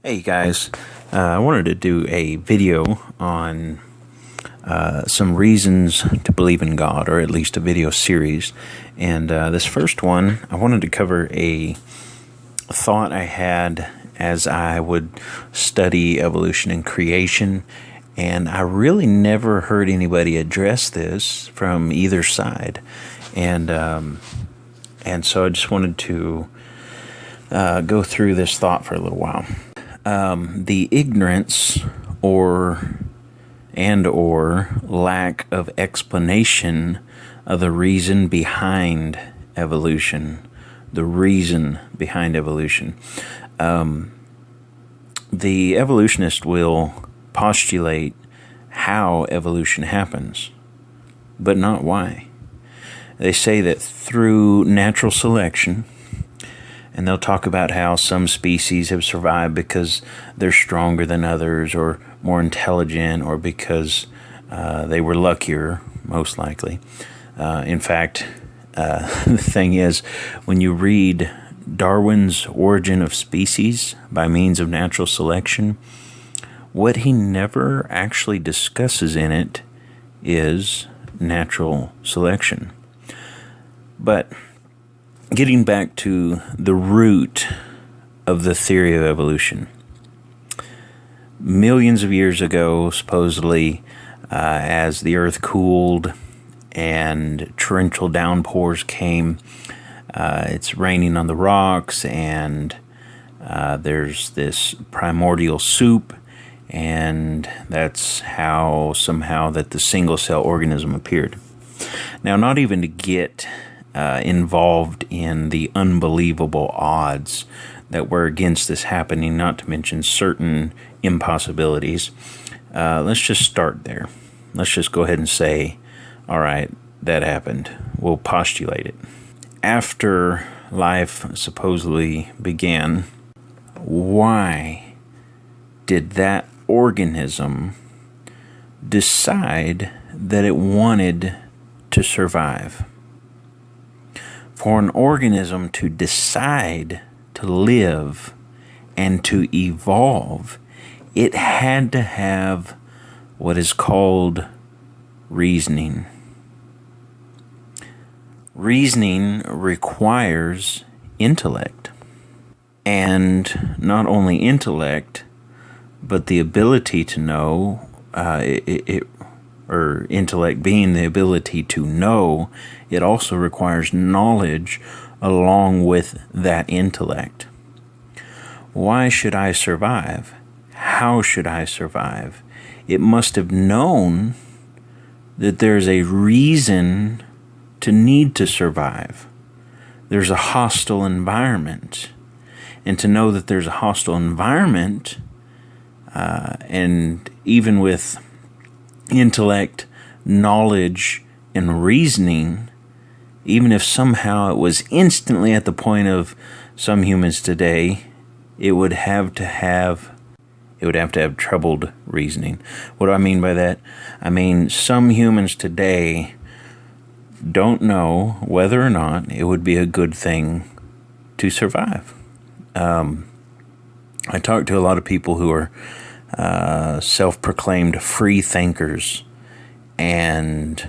Hey guys, I wanted to do a video on some reasons to believe in God, or at least a video series. And this first one, I wanted to cover a thought I had as I would study evolution and creation. And I really never heard anybody address this from either side. And so I just wanted to go through this thought for a little while. The ignorance or lack of explanation of the reason behind evolution. The reason behind evolution. The evolutionist will postulate how evolution happens, but not why. They say that through natural selection, and they'll talk about how some species have survived because they're stronger than others or more intelligent, or because they were luckier, most likely. In fact, the thing is, when you read Darwin's Origin of Species by means of natural selection, what he never actually discusses in it is natural selection. But getting back to the root of the theory of evolution, millions of years ago, supposedly, as the earth cooled and torrential downpours came, it's raining on the rocks, and there's this primordial soup, and that's how somehow that the single-cell organism appeared. Now, not even to get involved in the unbelievable odds that were against this happening, not to mention certain impossibilities. Let's just start there. Let's just go ahead and say, all right, that happened. We'll postulate it. After life supposedly began, why did that organism decide that it wanted to survive? For an organism to decide to live and to evolve, it had to have what is called reasoning. Reasoning requires intellect. And not only intellect, but the ability to know, or intellect being the ability to know, it also requires knowledge along with that intellect. Why should I survive? How should I survive? It must have known that there's a reason to need to survive. There's a hostile environment. And to know that there's a hostile environment, and even with intellect, knowledge, and reasoning, even if somehow it was instantly at the point of some humans today, it would have to have troubled reasoning. What do I mean by that? I mean, some humans today don't know whether or not it would be a good thing to survive. I talk to a lot of people who are self-proclaimed free thinkers, and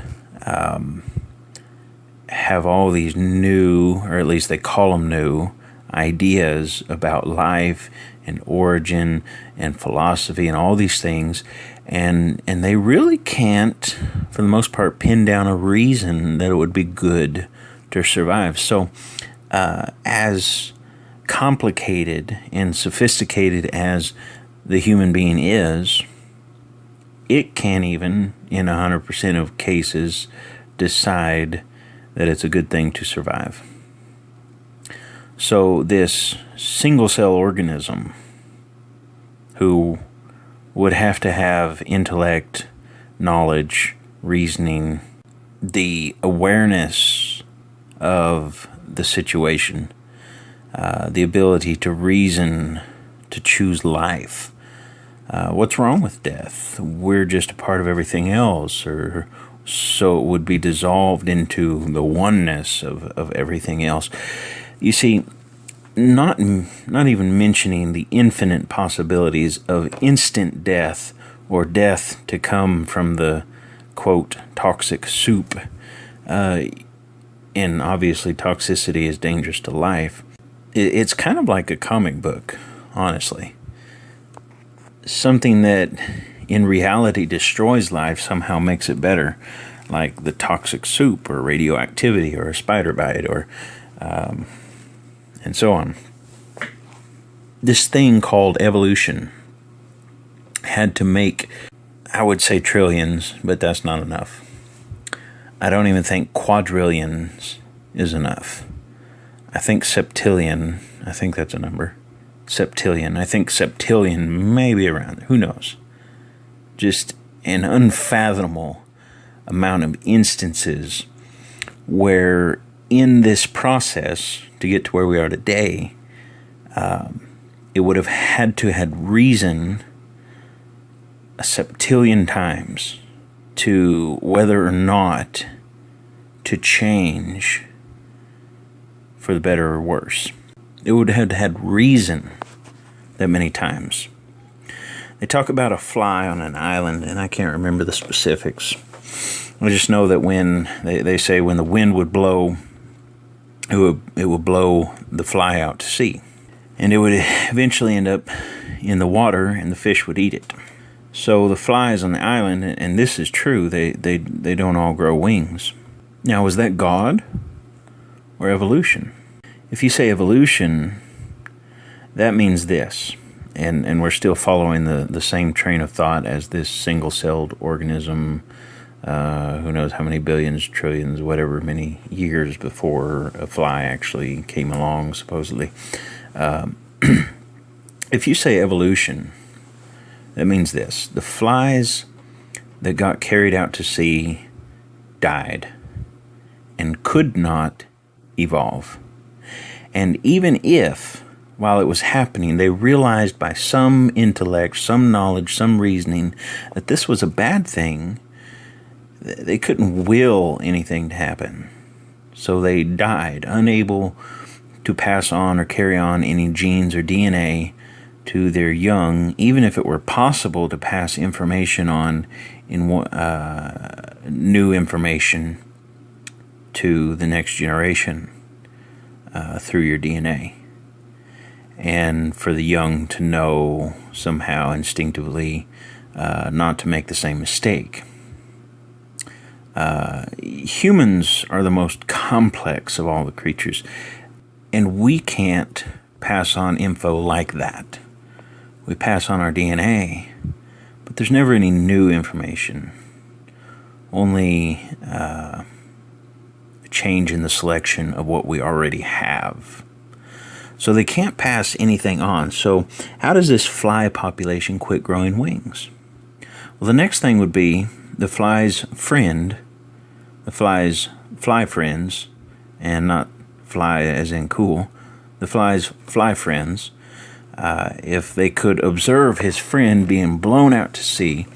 have all these new, or at least they call them new, ideas about life and origin and philosophy and all these things, and they really can't, for the most part, pin down a reason that it would be good to survive. So as complicated and sophisticated as the human being is, it can't even, in 100% of cases, decide that it's a good thing to survive. So this single-cell organism, who would have to have intellect, knowledge, reasoning, the awareness of the situation, the ability to reason, to choose life. What's wrong with death? We're just a part of everything else, or so it would be dissolved into the oneness of everything else. You see, not even mentioning the infinite possibilities of instant death or death to come from the, quote, toxic soup. And obviously toxicity is dangerous to life. It's kind of like a comic book, honestly. Something that in reality destroys life somehow makes it better, like the toxic soup or radioactivity or a spider bite or and so on. This thing called evolution had to make, I would say trillions, but that's not enough. I don't even think quadrillions is enough. I think septillion, I think that's a number. Septillion, I think septillion may be around there. Who knows? Just an unfathomable amount of instances where in this process to get to where we are today, it would have had to had reason a septillion times to whether or not to change for the better or worse. It would have had reason that many times. They talk about a fly on an island, and I can't remember the specifics. I just know that when they say when the wind would blow, it would blow the fly out to sea, and it would eventually end up in the water, and the fish would eat it. So the flies on the island, and this is true, they don't all grow wings. Now, was that God or evolution? If you say evolution, that means this, and we're still following the same train of thought as this single-celled organism, who knows how many billions, trillions, whatever many years before a fly actually came along, supposedly. If you say evolution, that means this. The flies that got carried out to sea died and could not evolve. And even if, while it was happening, they realized by some intellect, some knowledge, some reasoning that this was a bad thing, they couldn't will anything to happen. So they died, unable to pass on or carry on any genes or DNA to their young, even if it were possible to pass information on in new information to the next generation through your DNA. And for the young to know somehow instinctively not to make the same mistake. Humans are the most complex of all the creatures, and we can't pass on info like that. We pass on our DNA, but there's never any new information, only a change in the selection of what we already have. So they can't pass anything on. So how does this fly population quit growing wings? Well, the next thing would be the fly's friend, the fly's fly friends, and not fly as in cool, the fly's fly friends, if they could observe his friend being blown out to sea,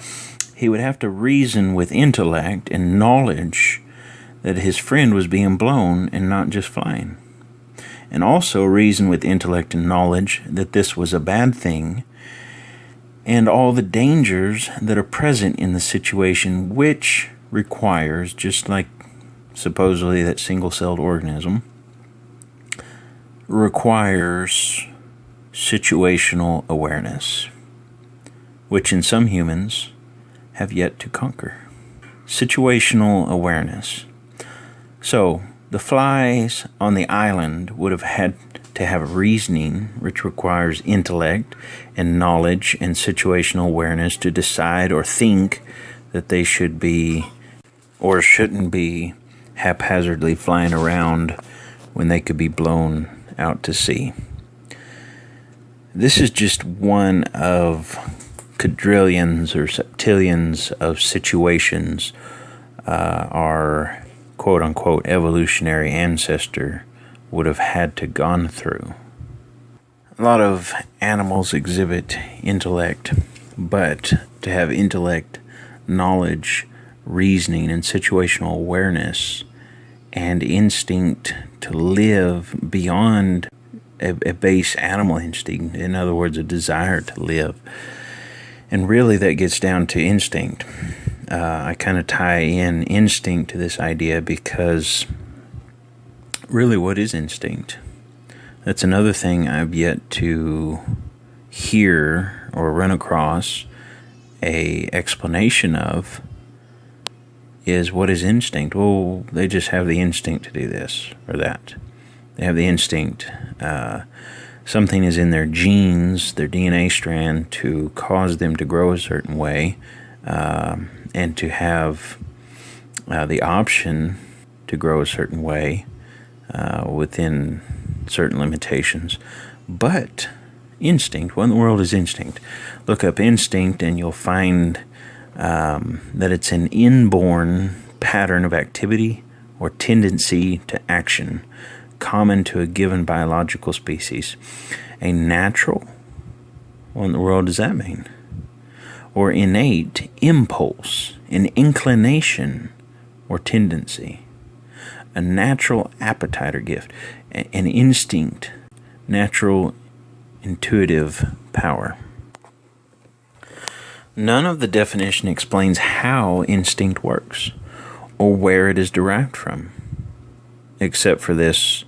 he would have to reason with intellect and knowledge that his friend was being blown and not just flying. And also reason with intellect and knowledge that this was a bad thing and all the dangers that are present in the situation, which requires, just like supposedly that single-celled organism, requires situational awareness, which in some humans have yet to conquer. Situational awareness. So, the flies on the island would have had to have reasoning, which requires intellect and knowledge and situational awareness to decide or think that they should be or shouldn't be haphazardly flying around when they could be blown out to sea. This is just one of quadrillions or septillions of situations our quote-unquote evolutionary ancestor would have had to gone through. A lot of animals exhibit intellect, but to have intellect, knowledge, reasoning, and situational awareness, and instinct to live beyond a base animal instinct. In other words, a desire to live. And really that gets down to instinct. I kind of tie in instinct to this idea because really, what is instinct? That's another thing I've yet to hear or run across a explanation of, is what is instinct? Well, they just have the instinct to do this or that. They have the instinct. Something is in their genes, their DNA strand, to cause them to grow a certain way, and to have the option to grow a certain way within certain limitations. But instinct, what in the world is instinct? Look up instinct and you'll find that it's an inborn pattern of activity or tendency to action common to a given biological species. A natural, what in the world does that mean? Or innate impulse, an inclination or tendency. A natural appetite or gift, an instinct, natural intuitive power. None of the definition explains how instinct works or where it is derived from, except for this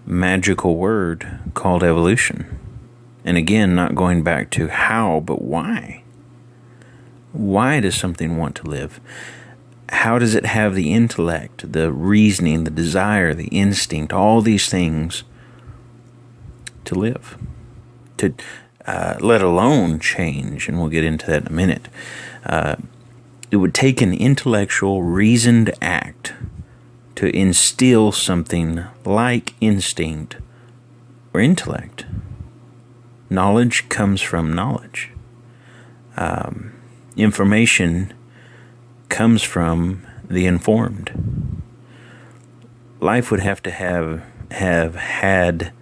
magical word called evolution. And again, not going back to how, but why. Why does something want to live? How does it have the intellect, the reasoning, the desire, the instinct, all these things to live? To let alone change, and we'll get into that in a minute. It would take an intellectual, reasoned act to instill something like instinct or intellect. Knowledge comes from knowledge. Information comes from the informed. Life would have to have had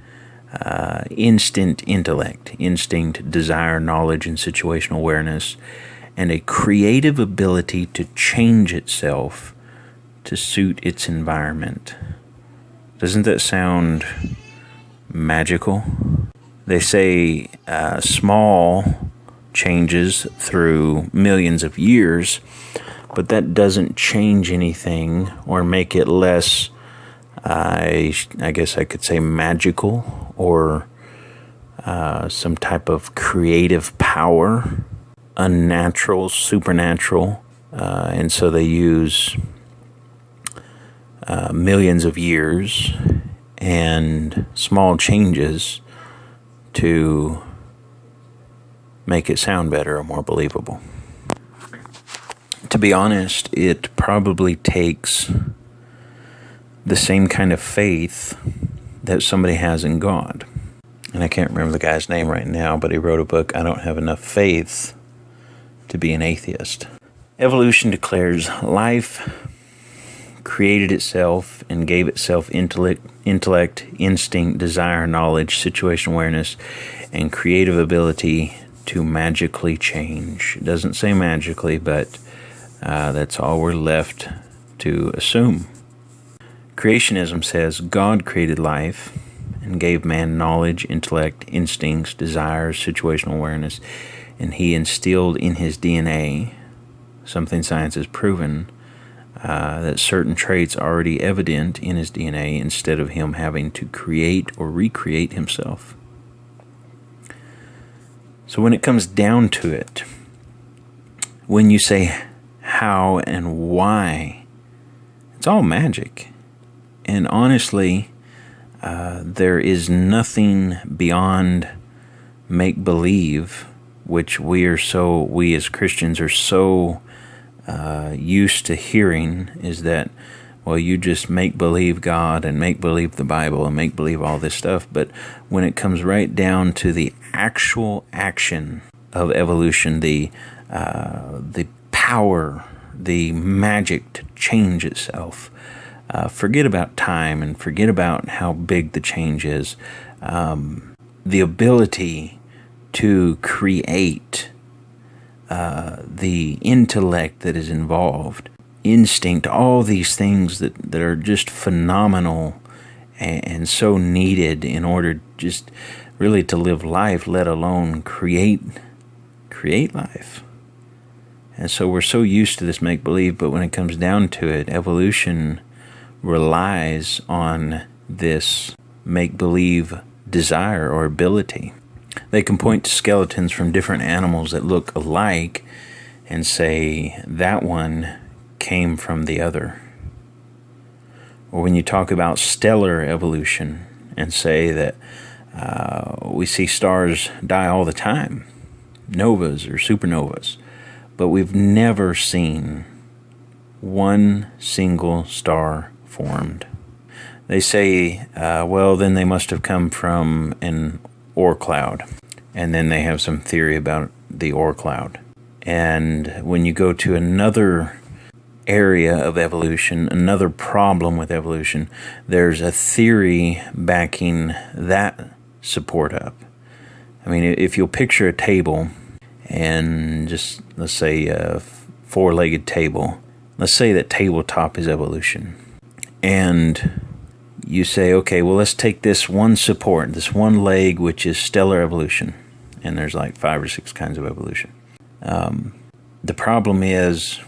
instant intellect, instinct, desire, knowledge, and situational awareness, and a creative ability to change itself to suit its environment. Doesn't that sound magical? They say small changes through millions of years, but that doesn't change anything or make it less, I guess I could say, magical or some type of creative power, unnatural, supernatural. And so they use millions of years and small changes to make it sound better or more believable. To be honest, it probably takes the same kind of faith that somebody has in God. And I can't remember the guy's name right now, but he wrote a book, I Don't Have Enough Faith to Be an Atheist. Evolution declares life created itself and gave itself intellect, instinct, desire, knowledge, situational awareness, and creative ability to magically change. It doesn't say magically, but that's all we're left to assume. Creationism says God created life and gave man knowledge, intellect, instincts, desires, situational awareness, and he instilled in his DNA, something science has proven, that certain traits are already evident in his DNA instead of him having to create or recreate himself. So when it comes down to it, when you say how and why, it's all magic. And honestly, there is nothing beyond make-believe, which we as Christians are so used to hearing, is that, well, you just make-believe God and make-believe the Bible and make-believe all this stuff. But when it comes right down to the actual action of evolution, the power, the magic to change itself, forget about time and forget about how big the change is. The ability to create, the intellect that is involved, instinct, all these things that are just phenomenal and so needed in order just really to live life, let alone create life. And so we're so used to this make-believe, but when it comes down to it, evolution relies on this make-believe desire or ability. They can point to skeletons from different animals that look alike and say that one came from the other. Or when you talk about stellar evolution and say that we see stars die all the time, novas or supernovas, but we've never seen one single star formed. They say, well, then they must have come from an Oort cloud. And then they have some theory about the Oort cloud. And when you go to another area of evolution, another problem with evolution, there's a theory backing that support up. I mean, if you'll picture a table, and just, let's say, a four-legged table. Let's say that tabletop is evolution. And you say, okay, well, let's take this one support, this one leg, which is stellar evolution. And there's like 5 or 6 kinds of evolution. The problem is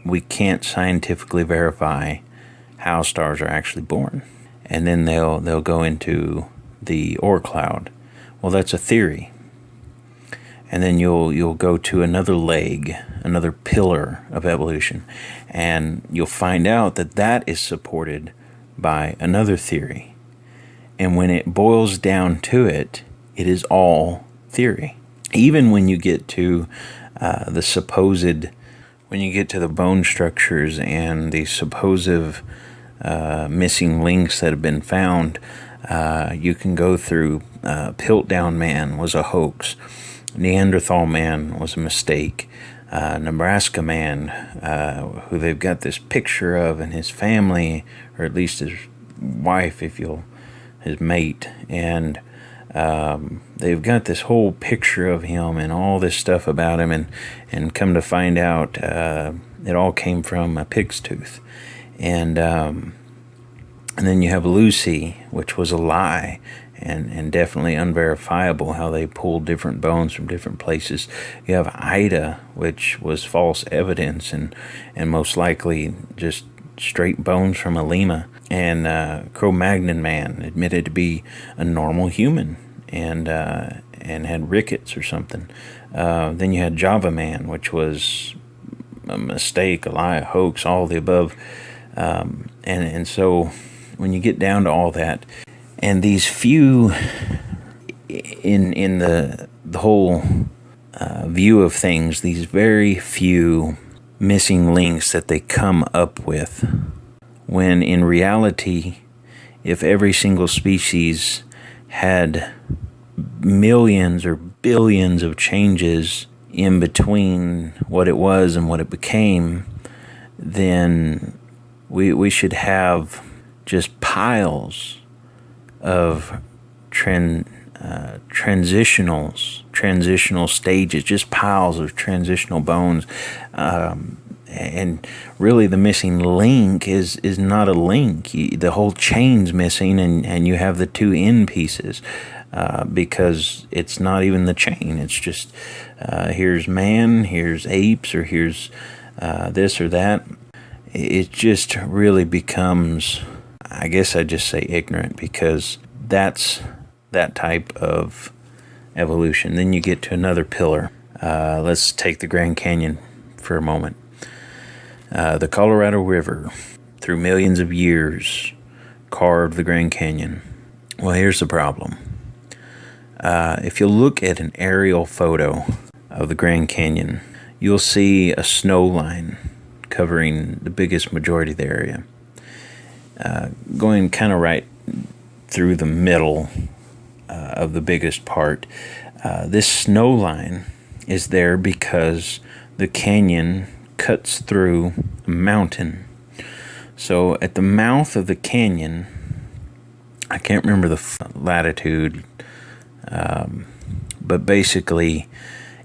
we can't scientifically verify how stars are actually born. And then they'll go into the Oort cloud. Well, that's a theory. And then you'll go to another leg, another pillar of evolution, and you'll find out that is supported by another theory. And when it boils down to it, it is all theory. Even when you get to when you get to the bone structures and the supposed missing links that have been found, you can go through Piltdown Man was a hoax. Neanderthal man was a mistake. Nebraska man, who they've got this picture of, and his family, or at least his wife, his mate, and they've got this whole picture of him and all this stuff about him, and come to find out, it all came from a pig's tooth, and then you have Lucy, which was a lie. And definitely unverifiable, how they pulled different bones from different places. You have Ida, which was false evidence and most likely just straight bones from a lemur. And Cro-Magnon man admitted to be a normal human and had rickets or something. Then you had Java man, which was a mistake, a lie, a hoax, all of the above. And so when you get down to all that, and these few, in the whole view of things, these very few missing links that they come up with, when in reality, if every single species had millions or billions of changes in between what it was and what it became, then we should have just piles of transitional stages, just piles of transitional bones, and really the missing link is not a link. The whole chain's missing, and you have the 2 end pieces, because it's not even the chain. It's just here's man, here's apes, or here's this or that. It just really becomes, I guess I'd just say, ignorant, because that's that type of evolution. Then you get to another pillar. Let's take the Grand Canyon for a moment. The Colorado River, through millions of years, carved the Grand Canyon. Well, here's the problem. If you look at an aerial photo of the Grand Canyon, you'll see a snow line covering the biggest majority of the area, going kind of right through the middle of the biggest part. This snow line is there because the canyon cuts through a mountain. So at the mouth of the canyon, I can't remember the latitude, but basically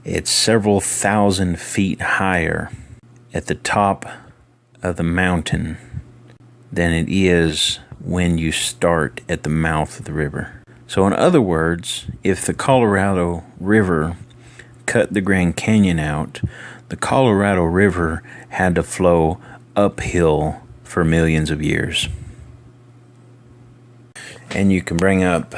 it's several thousand feet higher at the top of the mountain than it is when you start at the mouth of the river. So in other words, if the Colorado River cut the Grand Canyon out, the Colorado River had to flow uphill for millions of years. And you can bring up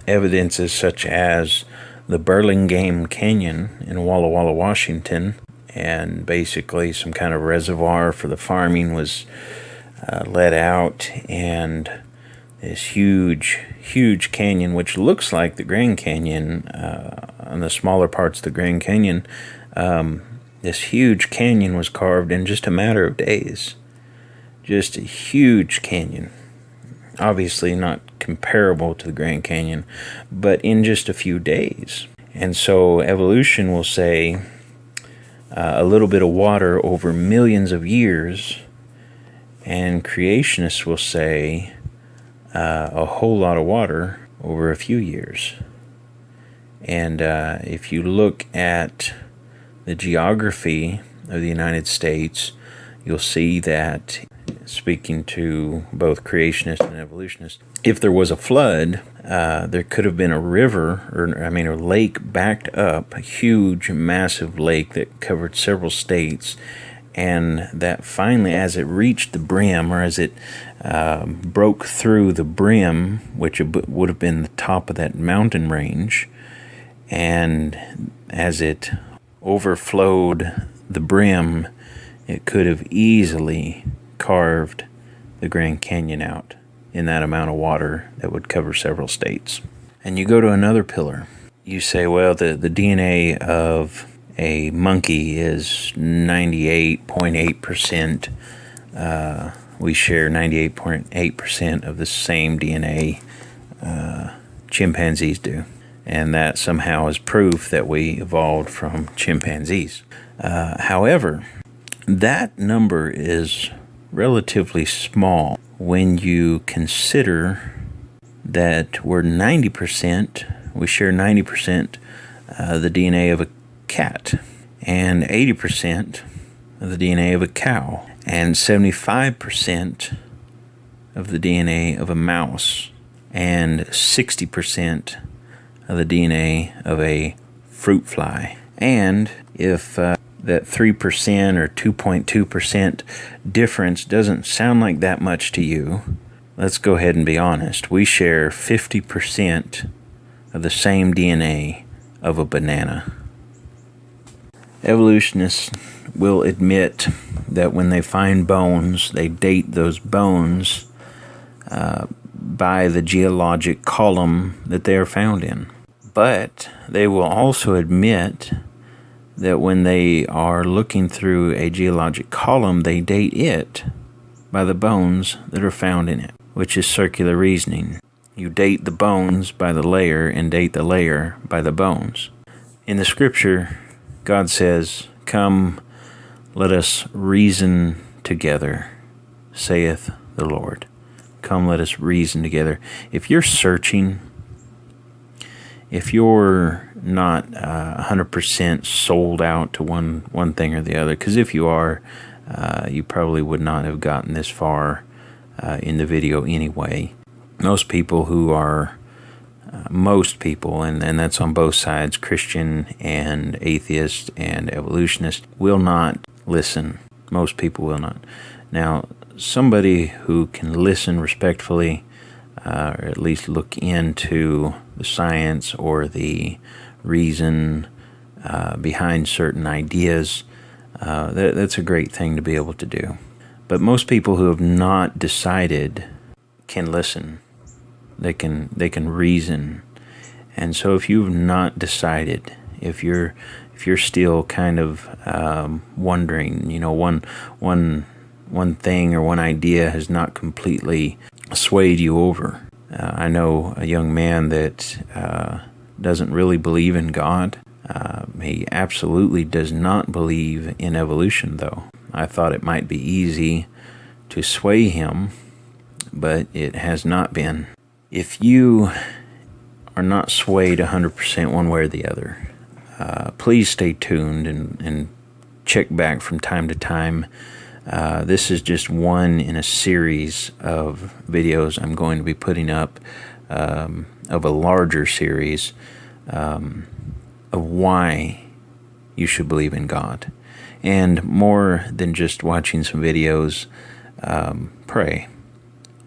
evidences such as the Burlingame Canyon in Walla Walla, Washington, and basically some kind of reservoir for the farming was let out, and this huge canyon, which looks like the Grand Canyon, on the smaller parts of the Grand Canyon, this huge canyon was carved in just a matter of days. Just a huge canyon. Obviously not comparable to the Grand Canyon, but in just a few days. And so evolution will say a little bit of water over millions of years, and creationists will say a whole lot of water over a few years. And if you look at the geography of the United States, you'll see that, speaking to both creationists and evolutionists, if there was a flood, there could have been a river, a lake backed up, a huge, massive lake that covered several states, and that finally, as it reached the brim, or as it broke through the brim, which would have been the top of that mountain range, and as it overflowed the brim, it could have easily carved the Grand Canyon out in that amount of water that would cover several states. And you go to another pillar. You say, well, the DNA of a monkey is 98.8%. We share 98.8% of the same DNA chimpanzees do. And that somehow is proof that we evolved from chimpanzees. However, that number is relatively small when you consider that we share 90% the DNA of a cat, and 80% of the DNA of a cow, and 75% of the DNA of a mouse, and 60% of the DNA of a fruit fly. And if that 3% or 2.2% difference doesn't sound like that much to you, let's go ahead and be honest. We share 50% of the same DNA of a banana. Evolutionists will admit that when they find bones, they date those bones by the geologic column that they are found in. But they will also admit that when they are looking through a geologic column, they date it by the bones that are found in it, which is circular reasoning. You date the bones by the layer and date the layer by the bones. In the scripture, God says, "Come, let us reason together, saith the Lord." Come, let us reason together. If you're searching, if you're not 100% sold out to one thing or the other, because if you are, you probably would not have gotten this far in the video anyway. Most people, and that's on both sides, Christian and atheist and evolutionist, will not listen. Most people will not. Now, somebody who can listen respectfully, or at least look into the science or the reason behind certain ideas, that's a great thing to be able to do. But most people who have not decided can listen. They can reason. And so if you've not decided, if you're still kind of wondering, one thing or one idea has not completely swayed you over. I know a young man that doesn't really believe in God. He absolutely does not believe in evolution, though. I thought it might be easy to sway him, but it has not been. If you are not swayed 100% one way or the other, please stay tuned and check back from time to time This is just one in a series of videos I'm going to be putting up of a larger series of why you should believe in God. And more than just watching some videos, pray.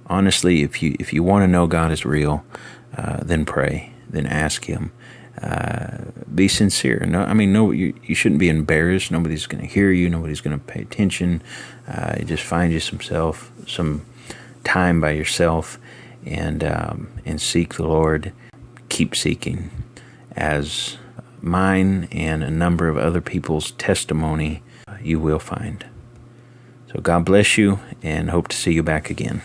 Honestly, if you want to know God is real, then pray, then ask Him. Be sincere. No, you shouldn't be embarrassed. Nobody's going to hear you. Nobody's going to pay attention. Just find you some time by yourself, and seek the Lord. Keep seeking, as mine and a number of other people's testimony you will find. So God bless you, and hope to see you back again.